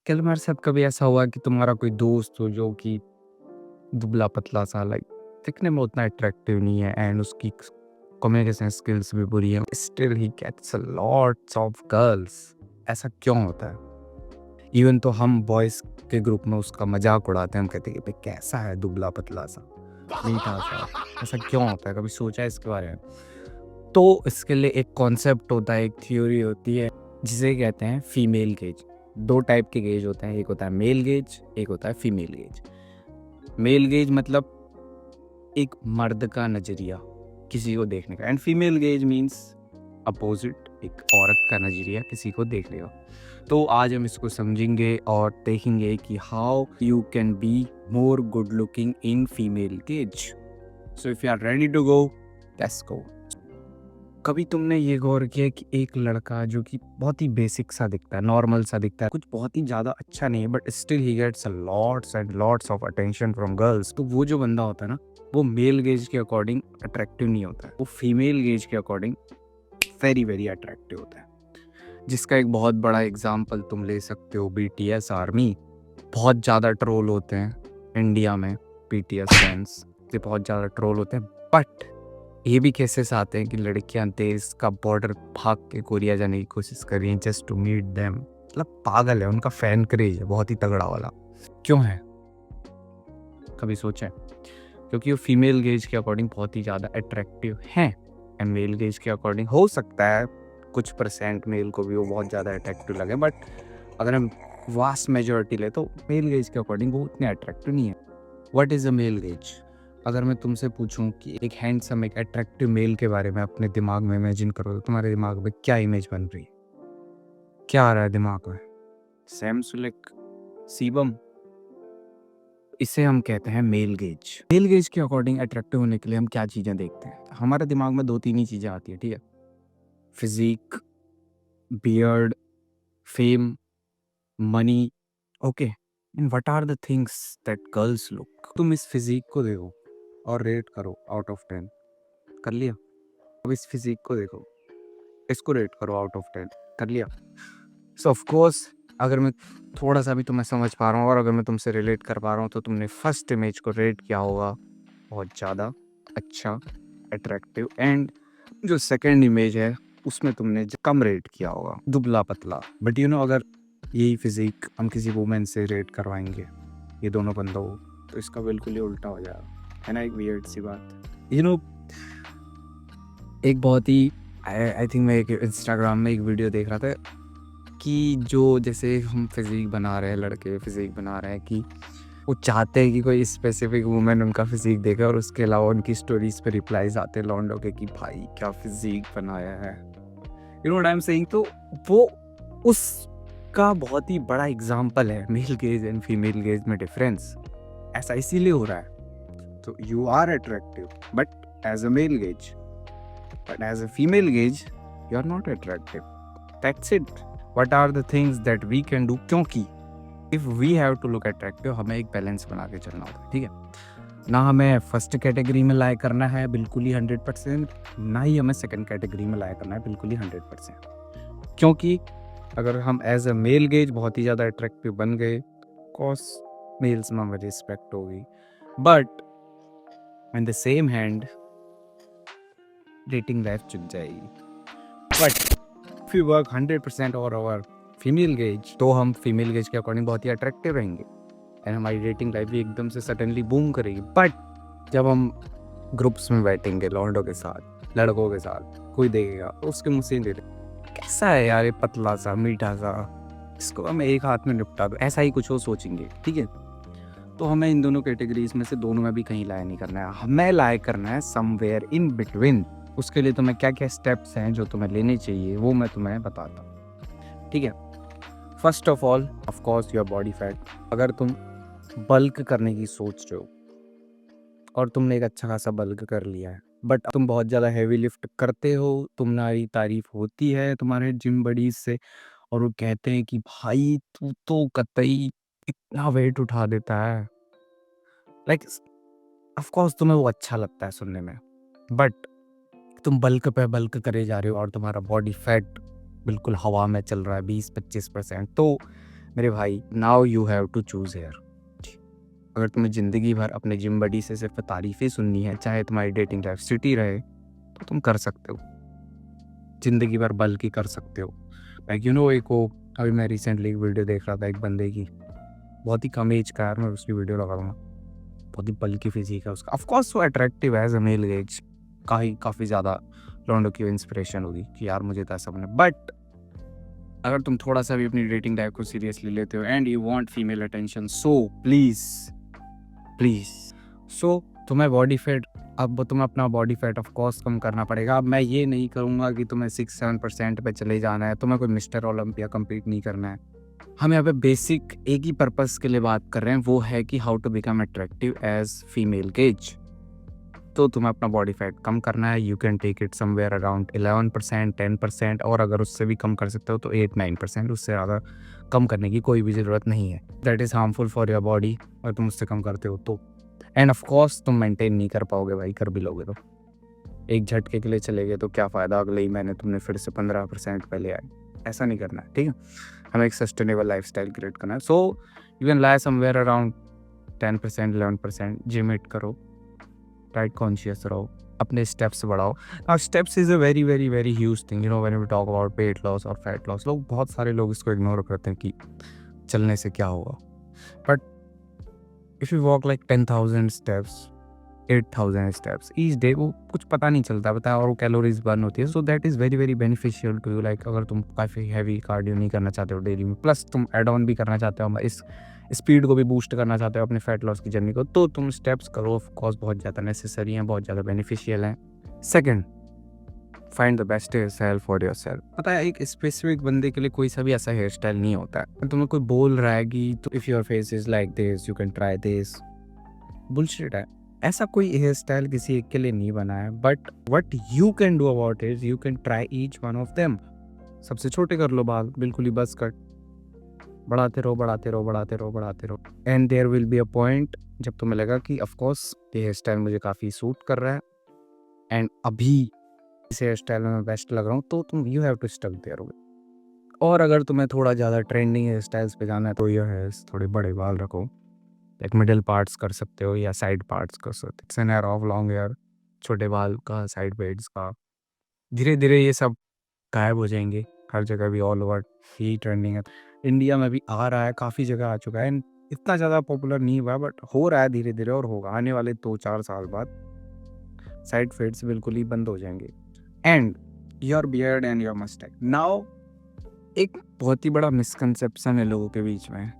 क्या तुम्हारे साथ कभी ऐसा हुआ कि तुम्हारा कोई दोस्त हो जो कि दुबला-पतला सा लाइक दिखने में उतना अट्रैक्टिव नहीं है एंड उसकी कम्युनिकेशन स्किल्स भी बुरी है, still he gets a lots of girls. ऐसा क्यों होता है? इवन तो हम बॉयज़ के ग्रुप में उसका मज़ाक उड़ाते हैं, हम कहते हैं कि भाई कैसा है दुबला-पतला सा, मीठा सा, ऐसा क्यों होता है? कभी सोचा है इसके बारे में? तो इसके लिए एक कॉन्सेप्ट होता है, एक थ्योरी होती है जिसे कहते हैं फीमेल गेज। 2 टाइप के गेज होते हैं, एक होता है मेल गेज, एक होता है फीमेल गेज। मेल गेज मतलब एक मर्द का नज़रिया किसी को देखने का and female gauge means opposite, एक औरत का नज़रिया किसी को देखने का। तो आज हम इसको समझेंगे और देखेंगे कि how you can be more good looking in female gaze. So if you are ready to go, let's go. कभी तुमने ये गौर किया कि एक लड़का जो कि बहुत ही बेसिक सा दिखता है, नॉर्मल सा दिखता है, कुछ बहुत ही ज़्यादा अच्छा नहीं है, but still he gets lots and lots of attention from girls. तो वो जो बंदा होता है ना, वो मेल गेज के अकॉर्डिंग अट्रैक्टिव नहीं होता है, वो फीमेल गेज के अकॉर्डिंग वेरी वेरी अट्रैक्टिव होता है। जिसका एक बहुत बड़ा एग्जाम्पल तुम ले सकते हो, BTS आर्मी। बहुत ज़्यादा ट्रोल होते हैं इंडिया में, BTS फैंस से बहुत ज़्यादा ट्रोल होते हैं, बट ये भी केसेस आते हैं कि लड़कियां देश का बॉर्डर भाग के कोरिया जाने की कोशिश कर रही हैं जस्ट टू मीट देम। मतलब पागल है, उनका फैन क्रेज है बहुत ही तगड़ा वाला। क्यों है? कभी सोचा है? क्योंकि वो फीमेल गेज के अकॉर्डिंग बहुत ही ज़्यादा अट्रैक्टिव हैं एंड मेल गेज के अकॉर्डिंग हो सकता है कुछ परसेंट मेल को भी वो बहुत ज़्यादा अट्रैक्टिव लगे, बट अगर हम वास्ट मेजोरिटी ले तो मेल गेज के अकॉर्डिंग वो उतने अट्रैक्टिव नहीं है। What is a male gauge? अगर मैं तुमसे पूछूं कि एक हैंडसम, एक अट्रैक्टिव मेल के बारे में अपने दिमाग में इमेजिन करो, तो तुम्हारे दिमाग में क्या इमेज बन रही है? क्या आ रहा है दिमाग में? Sam Sulek, CBum? इसे हम कहते हैं मेल गेज। मेल गेज के अकॉर्डिंग अट्रैक्टिव होने के लिए हम क्या चीज़ें देखते हैं? हमारे दिमाग में 2-3 ही चीज़ें आती है, ठीक है? Physique, beard, fame, money, okay. And what are the things that girls look? तुम इस फिजिक को देखो और रेट करो आउट ऑफ 10। कर लिया? अब इस फिजिक को देखो, इसको रेट करो आउट ऑफ 10। कर लिया? सो ऑफ कोर्स अगर मैं थोड़ा सा भी तुम्हें समझ पा रहा हूँ और अगर मैं तुमसे रिलेट कर पा रहा हूँ, तो तुमने फर्स्ट इमेज को रेट किया होगा बहुत ज़्यादा अच्छा, अट्रैक्टिव, एंड जो सेकंड इमेज है उसमें तुमने कम रेट किया होगा, दुबला पतला। बट यू नो, अगर यही फिजिक हम किसी वुमेन से रेट करवाएंगे, ये दोनों बंदों को, तो इसका बिल्कुल ही उल्टा हो जाएगा, है ना? एक वियर्ड सी बात। यू नो, एक बहुत ही आई थिंक मैं एक इंस्टाग्राम में एक वीडियो देख रहा था कि जो जैसे हम फिजिक बना रहे हैं, लड़के फिजिक बना रहे हैं कि वो चाहते हैं कि कोई स्पेसिफिक वुमेन उनका फिजिक देखे, और उसके अलावा उनकी स्टोरीज पे रिप्लाईज आते हैं लौंडों के कि भाई क्या फिजिक बनाया है, you know what I am saying. तो वो उसका बहुत ही बड़ा एग्जांपल है male gaze and female gaze में डिफरेंस। ऐसा इसीलिए हो रहा है। तो you are attractive but as a male gaze, but as a female gauge you are not attractive. That's it. What are the things that we can do? क्योंकि if we have to look attractive, हमें एक balance बना के चलना होगा, ठीक है ना? हमें फर्स्ट कैटेगरी में लाया करना है बिल्कुल ही 100%, ना ही हमें सेकंड कैटेगरी में लाया करना है बिल्कुल ही 100%। क्योंकि अगर हम एज अ मेल गेज बहुत ही ज़्यादा अट्रैक्टिव बन गए, कॉस मेल्स में हमें रिस्पेक्ट होगी, but in the same hand dating life चुक जाएगी। बट इफ यू वर्क 100% और ओवर फीमेल गेज, तो हम फीमेल गेज के अकॉर्डिंग बहुत ही अट्रैक्टिव रहेंगे एंड हमारी डेटिंग लाइफ भी एकदम से सडनली बूम करेगी। बट जब हम ग्रुप्स में बैठेंगे लौंडों के साथ, लड़कों के साथ, कोई देखेगा तो उसके मुँह से नहीं, कैसा है यार ये पतला सा मीठा सा, इसको हम एक हाथ में निपटा दो, ऐसा ही कुछ वो सोचेंगे, ठीक है? तो हमें इन दोनों कैटेगरीज में से दोनों में भी कहीं लाया नहीं करना है, हमें लाया करना है समवेयर इन बिटवीन। उसके लिए तुम्हें क्या क्या स्टेप्स हैं जो तुम्हें लेने चाहिए, वो मैं तुम्हें बताता हूँ, ठीक है? First of all, of course, your body fat. अगर तुम बल्क करने की सोच रहे हो और तुमने एक अच्छा खासा बल्क कर लिया है, बट तुम बहुत ज़्यादा हैवी लिफ्ट करते हो, तुम्हारी तारीफ होती है तुम्हारे जिम बडीज से, और वो कहते हैं कि भाई तू तो कतई इतना वेट उठा देता है, लाइक ऑफ कोर्स तुम्हें वो अच्छा लगता है सुनने में, बट तुम बल्क पे बल्क करे जा रहे हो और तुम्हारा बॉडी फैट बिल्कुल हवा में चल रहा है 20-25%, तो मेरे भाई, now you have to choose hair. अगर तुम्हें ज़िंदगी भर अपने जिम बडी से सिर्फ तारीफ़ें सुननी है, चाहे तुम्हारी डेटिंग लाइफ सिटी रहे, तो तुम कर सकते हो। ज़िंदगी भर बल्कि कर सकते हो। लाइक एक वो अभी मैं रिसेंटली एक वीडियो देख रहा था एक बंदे की, बहुत ही कम एज का यार, मैं उसकी वीडियो लगाऊंगा। बहुत ही बल्कि फिजिक है उसका। ऑफ कोर्स वो अट्रैक्टिव है एज अ मेल एज, काफ़ी ज़्यादा लौंडों की इंस्पिरेशन होगी कि यार मुझे तो ऐसा बना। बट अगर तुम थोड़ा सा भी अपनी डेटिंग लाइफ को सीरियसली लेते हो and you want female attention, so please सो तुम्हें बॉडी फैट, अब तुम्हें अपना बॉडी फैट ऑफ कोर्स कम करना पड़ेगा। अब मैं ये नहीं करूँगा कि तुम्हें 6-7% पे चले जाना है, तुम्हें कोई मिस्टर ओलंपिया कंप्लीट नहीं करना है। हम यहाँ पे बेसिक एक ही पर्पस के लिए बात कर रहे हैं, वो है कि how to become attractive as female gaze. तो तुम्हें अपना बॉडी फैट कम करना है। You can take it somewhere around 11%, 10%, और अगर उससे भी कम कर सकते हो तो 8-9%। उससे ज़्यादा कम करने की कोई भी ज़रूरत नहीं है। That is harmful for your body. और तुम उससे कम करते हो तो एंड ऑफ कोर्स तुम मेंटेन नहीं कर पाओगे भाई, कर भी लोगे तो एक झटके के लिए चले गए तो क्या फ़ायदा, अगले ही महीने तुमने फिर से 15% पहले आए। ऐसा नहीं करना है, ठीक है। हमें एक सस्टेनेबल लाइफ स्टाइल क्रिएट करना है। So you can lie somewhere around 10%, 11%। Gym it करो, डाइट कॉन्शियस रहो, अपने स्टेप्स बढ़ाओ। Now steps is a very very very huge thing, when we talk about weight loss और फैट लॉस। बहुत सारे लोग इसको इग्नोर करते हैं कि चलने से क्या होगा। But if you walk like 10,000 steps, 8,000 steps each day, वो कुछ पता नहीं चलता बताया, और वो कैलोरीज बर्न होती है। So that is very very beneficial to you. Like अगर तुम काफ़ी हैवी कार्डियो नहीं करना चाहते हो डेली में, प्लस तुम एड ऑन भी करना चाहते हो, इस स्पीड को भी बूस्ट करना चाहते हो अपने फैट लॉस की जर्नी को, तो तुम स्टेप्स करो। ऑफ कोर्स बहुत ज़्यादा नेसेसरी हैं, बहुत ज़्यादा बेनिफिशियल हैं। Second, find the best hairstyle for yourself. पता है एक स्पेसिफिक बंदे के लिए कोई सा भी ऐसा हेयर स्टाइल नहीं होता है। तुम्हें कोई बोल रहा है कि तो if your face is like this you can try this, bullshit है। ऐसा कोई हेयर स्टाइल किसी एक के लिए नहीं बना है। But what you can do about is you can try each one of them. सबसे छोटे कर लो बाल, बिल्कुल ही बस कट, बढ़ाते रहो बढ़ाते रहो बढ़ाते रहो बढ़ाते रहो, and there will be a point जब तुम्हें लगा कि ऑफ कोर्स ये हेयर स्टाइल मुझे काफ़ी सूट कर रहा है एंड अभी इस हेयर स्टाइल में मैं बेस्ट लग रहा हूँ, तो तुम you have to stuck there. और अगर तुम्हें थोड़ा ज़्यादा ट्रेंडिंग हेयर स्टाइल्स पे जाना है तो योर हेयर्स थोड़े बड़े बाल रखो, लाइक मिडिल पार्ट्स कर सकते हो या साइड पार्ट्स कर सकते हो। It's an air of long hair, छोटे बाल का, साइड बेड्स का। धीरे धीरे ये सब गायब हो जाएंगे। हर जगह भी ऑल ओवर ही ट्रेंडिंग है। इंडिया में भी आ रहा है, काफ़ी जगह आ चुका है, इतना ज़्यादा पॉपुलर नहीं हुआ बट हो रहा है धीरे धीरे, और होगा आने वाले 2-4 साल बाद साइड फेड्स बिल्कुल ही बंद हो जाएंगे। And your beard and your moustache. Now एक बहुत ही बड़ा मिसकंसेप्शन है लोगों के बीच में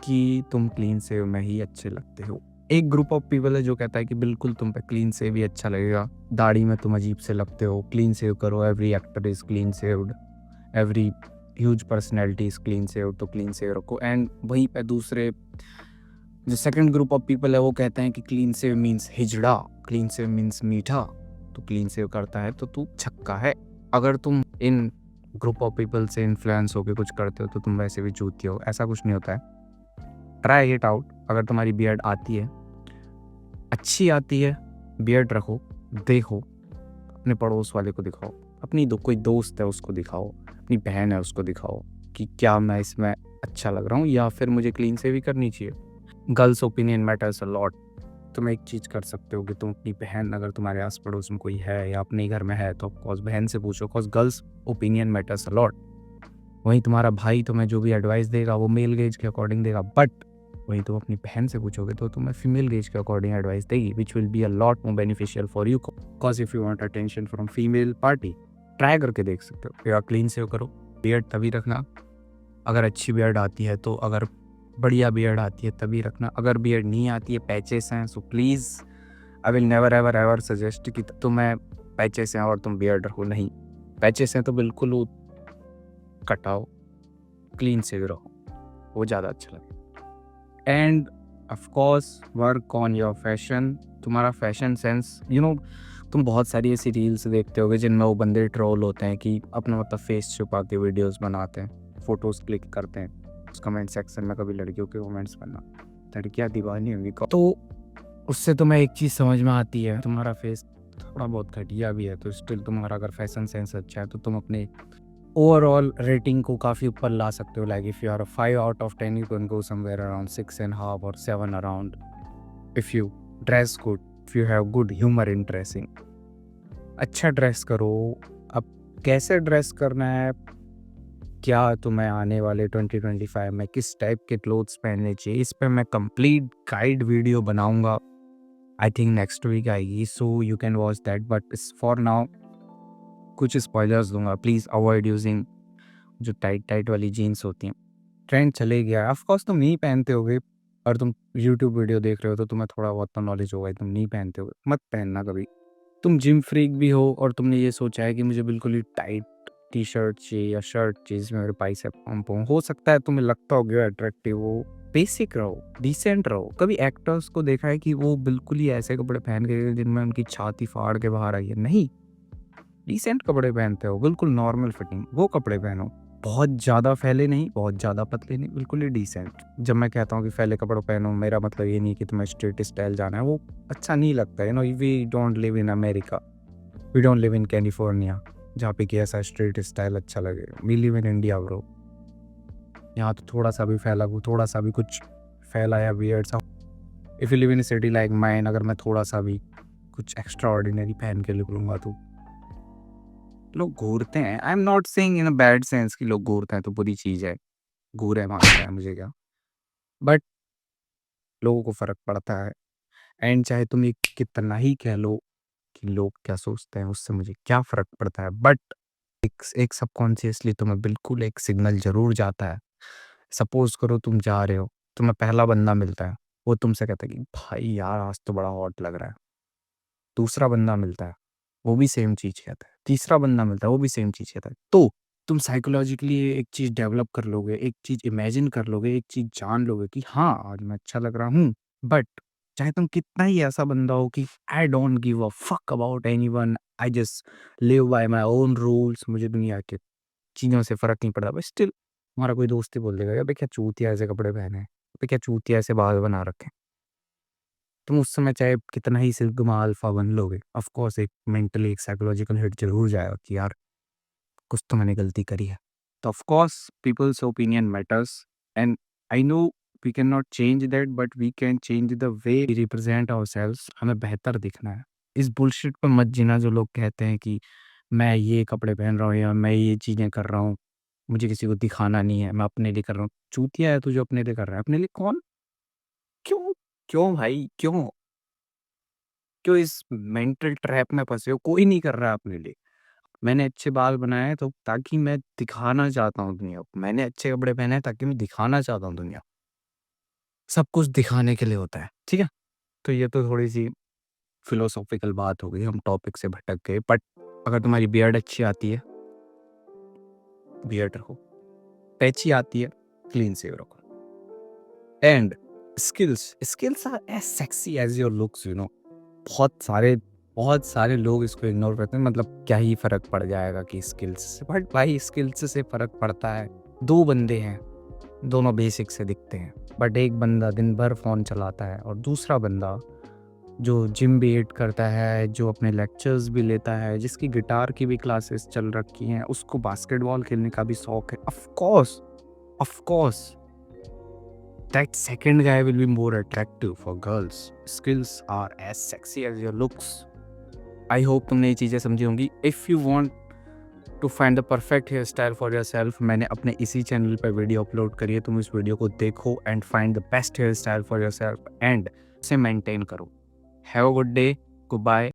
कि तुम क्लीन शेव में ही अच्छे लगते हो। एक ग्रुप ऑफ पीपल है जो कहता है कि बिल्कुल तुम पे क्लीन शेव ही अच्छा लगेगा, दाढ़ी में तुम अजीब से लगते हो, क्लीन शेव करो, every actor is clean shaved, every huge personality is clean shave, तो क्लीन शेव रखो। एंड वहीं पे दूसरे जो सेकंड ग्रुप ऑफ पीपल है वो कहते हैं कि क्लीन शेव मीन्स हिजड़ा, क्लीन शेव मीन्स मीठा, तो क्लीन शेव करता है तो तू छक्का है। अगर तुम इन ग्रुप ऑफ पीपल से इन्फ्लुएंस होकर कुछ करते हो तो तुम वैसे भी चूतिए हो। ऐसा कुछ नहीं होता है। Try it out. अगर तुम्हारी बियर्ड आती है, अच्छी आती है, बियर्ड रखो, देखो, अपने पड़ोस वाले को दिखाओ, अपनी कोई दोस्त है उसको दिखाओ, अपनी बहन है उसको दिखाओ कि क्या मैं इसमें अच्छा लग रहा हूँ या फिर मुझे क्लीन से भी करनी चाहिए। Girls opinion matters a lot. तुम एक चीज़ कर सकते हो कि तुम अपनी बहन, अगर तुम्हारे आस पड़ोस में कोई है या अपने घर में है, तो ऑफकोर्स बहन से पूछो, because girls opinion matters a lot. वहीं तुम्हारा भाई तुम्हें जो भी एडवाइस देगा वो मेल गेज के अकॉर्डिंग देगा, बट वहीं तुम अपनी बहन से पूछोगे तो तुम्हें फीमेल गेज के अकॉर्डिंग एडवाइस देगी, which will be a lot more beneficial for you, because if you want attention from female party, try करके देख सकते हो। या क्लीन सेव करो, बियर्ड तभी रखना अगर अच्छी बियर्ड आती है, तो अगर बढ़िया बियर्ड आती है तभी रखना। अगर बियर्ड नहीं आती है, पैचेस हैं, so please I will never ever ever suggest कि तुम्हें पैचेस हैं और तुम बियर्ड रखो। नहीं, पैचेस हैं तो बिल्कुल वो कटाओ, क्लीन से रहो, वो ज़्यादा अच्छा लगे। End of course work on your fashion. तुम्हारा फैशन सेंस, तुम बहुत सारी ऐसी रील्स देखते होगे जिनमें वो बंदे ट्रोल होते हैं कि अपना फेस छुपा के वीडियोस बनाते हैं, फोटोज़ क्लिक करते हैं, उस कमेंट सेक्शन में कभी लड़कियों के कमेंट्स पढ़ना, लड़कियाँ दीवानी होंगी। तो उससे तुम्हें एक चीज़ समझ में आती है, तुम्हारा फेस थोड़ा बहुत घटिया भी है तो स्टिल तुम्हारा अगर फैशन सेंस अच्छा है तो तुम अपने ओवरऑल रेटिंग को काफ़ी ऊपर ला सकते हो। Like if you are a 5 out of 10 you can go somewhere around 6.5 और 7 around. If you dress good, if you have good humour in dressing, अच्छा ड्रेस करो। अब कैसे ड्रेस करना है, क्या तुम्हें आने वाले 2025 में किस टाइप के क्लोथ्स पहनने चाहिए, इस पे मैं कंप्लीट गाइड वीडियो बनाऊंगा। आई थिंक नेक्स्ट वीक आएगी, सो you can watch that. But for now कुछ स्पॉयलर्स दूंगा। प्लीज़ अवॉइड यूजिंग जो टाइट टाइट वाली जीन्स होती हैं। ट्रेंड चले गया, ऑफ कोर्स तुम नहीं पहनते होगे और तुम यूट्यूब वीडियो देख रहे हो तो तुम्हें थोड़ा बहुत तो नॉलेज होगा, तुम नहीं पहनते होगे, मत पहनना कभी। तुम जिम फ्रीक भी हो और तुमने ये सोचा है कि मुझे बिल्कुल ही टाइट टी शर्ट चाहिए या शर्ट चाहिए जिसमें मेरे बाइसेप पंप हो सकता है तुम्हें लगता होगा अट्रैक्टिव हो। बेसिक रहो, डिसेंट रहो। कभी एक्टर्स को देखा है कि वो बिल्कुल ही ऐसे कपड़े पहन के जिनमें उनकी छाती फाड़ के बाहर आई है? नहीं, डिसेंट कपड़े पहनते हो, बिल्कुल नॉर्मल फिटिंग, वो कपड़े पहनो। बहुत ज़्यादा फैले नहीं, बहुत ज़्यादा पतले नहीं, बिल्कुल ही डिसेंट। जब मैं कहता हूँ कि फैले कपड़े पहनो, मेरा मतलब ये नहीं कि तुम्हें स्ट्रीट स्टाइल जाना है, वो अच्छा नहीं लगता है। We don't live in America, we don't live in California जहाँ पे कि ऐसा स्ट्रीट स्टाइल अच्छा लगे। We live in India bro. यहाँ तो थोड़ा सा भी फैला, थोड़ा सा भी कुछ फैला या वियर्ड सा, if you live in city like mine, अगर मैं थोड़ा सा भी कुछ एक्स्ट्रा ऑर्डिनरी पहन के निकलूंगा तो लोग घूरते हैं। I am not saying in a bad sense कि लोग घूरते हैं तो बुरी चीज़ है, घूरे मानता है मुझे क्या, बट लोगों को फ़र्क पड़ता है। एंड चाहे तुम ये कितना ही कह लो कि लोग क्या सोचते हैं, उससे मुझे क्या फ़र्क पड़ता है, बट एक सबकॉन्शियसली तुम्हें बिल्कुल एक सिग्नल ज़रूर जाता है। सपोज़ करो तुम जा रहे हो, तुम्हें पहला बंदा मिलता है, वो तुमसे कहता है कि भाई यार आज तो बड़ा हॉट लग रहा है। दूसरा बंदा मिलता है, वो भी सेम चीज़ कहता है। तीसरा बंदा मिलता है, वो भी सेम चीज़ कहता है। तो तुम साइकोलॉजिकली एक चीज़ डेवलप कर लोगे, एक चीज़ इमेजिन कर लोगे, एक चीज़ जान लोगे कि हाँ, आज मैं अच्छा लग रहा हूँ। बट चाहे तुम कितना ही ऐसा बंदा हो कि I don't give a fuck about anyone, I just live by my own rules, मुझे दुनिया के चीज़ों से फ़र्क नहीं पड़ता, बट स्टिल तुम्हारा कोई दोस्त ही बोल देगा, "अबे क्या चूतिया ऐसे कपड़े पहने हैं, अबे क्या चूतिया ऐसे बाल बना रखे हैं।" तुम उस समय चाहे कितना ही सिग्मा अल्फा बन लोगे, ऑफ कोर्स एक मेंटली एक साइकोलॉजिकल हिट ज़रूर जाएगा कि यार कुछ तो मैंने गलती करी है। तो of course people's opinion matters and I know we can not change that but we can change the way we represent ourselves. हमें बेहतर दिखना है। इस बुलशिट पे मत जीना जो लोग कहते हैं कि मैं ये कपड़े पहन रहा हूँ या मैं ये चीज़ें कर रहा हूँ, मुझे किसी को दिखाना नहीं है, मैं अपने लिए कर रहा हूँ। चूतिया है तू जो अपने लिए कर रहा है। अपने लिए कौन? क्यों? क्यों भाई? क्यों? क्यों इस मेंटल ट्रैप में फँसे हो? कोई नहीं कर रहा है अपने लिए। मैंने अच्छे बाल बनाए हैं तो ताकि मैं दिखाना चाहता हूँ दुनिया को। मैंने अच्छे कपड़े पहने हैं ताकि मैं दिखाना चाहता हूँ दुनिया को। सब कुछ दिखाने के लिए होता है, ठीक है? तो ये तो थोड़ी-सी फिलोसॉफ़िकल बात हो गई, हम टॉपिक से भटक गए। बट अगर तुम्हारी बियर्ड अच्छी आती है, बियर्ड रखो। पैची आती है, क्लीन शेव रखो। And skills are as sexy as your looks you know. बहुत सारे लोग इसको इग्नोर करते हैं, मतलब क्या ही फ़र्क पड़ जाएगा कि स्किल्स से, बट भाई स्किल्स से फ़र्क पड़ता है। 2 बंदे हैं, दोनों बेसिक से दिखते हैं, बट एक बंदा दिन भर फ़ोन चलाता है और दूसरा बंदा जो जिम भी हिट करता है, जो अपने लेक्चर्स भी लेता है, जिसकी गिटार की भी क्लासेस चल रखी हैं, उसको बास्केटबॉल खेलने का भी शौक है। Of course that second guy will be more attractive for girls. Skills are as sexy as your looks. I hope तुमने ये चीज़ें समझी होंगी। If you want to find the perfect hairstyle for yourself, मैंने अपने इसी चैनल पर video upload करी है, तुम इस वीडियो को देखो and find the best hairstyle for yourself and उसे maintain करो। Have a good day. Goodbye.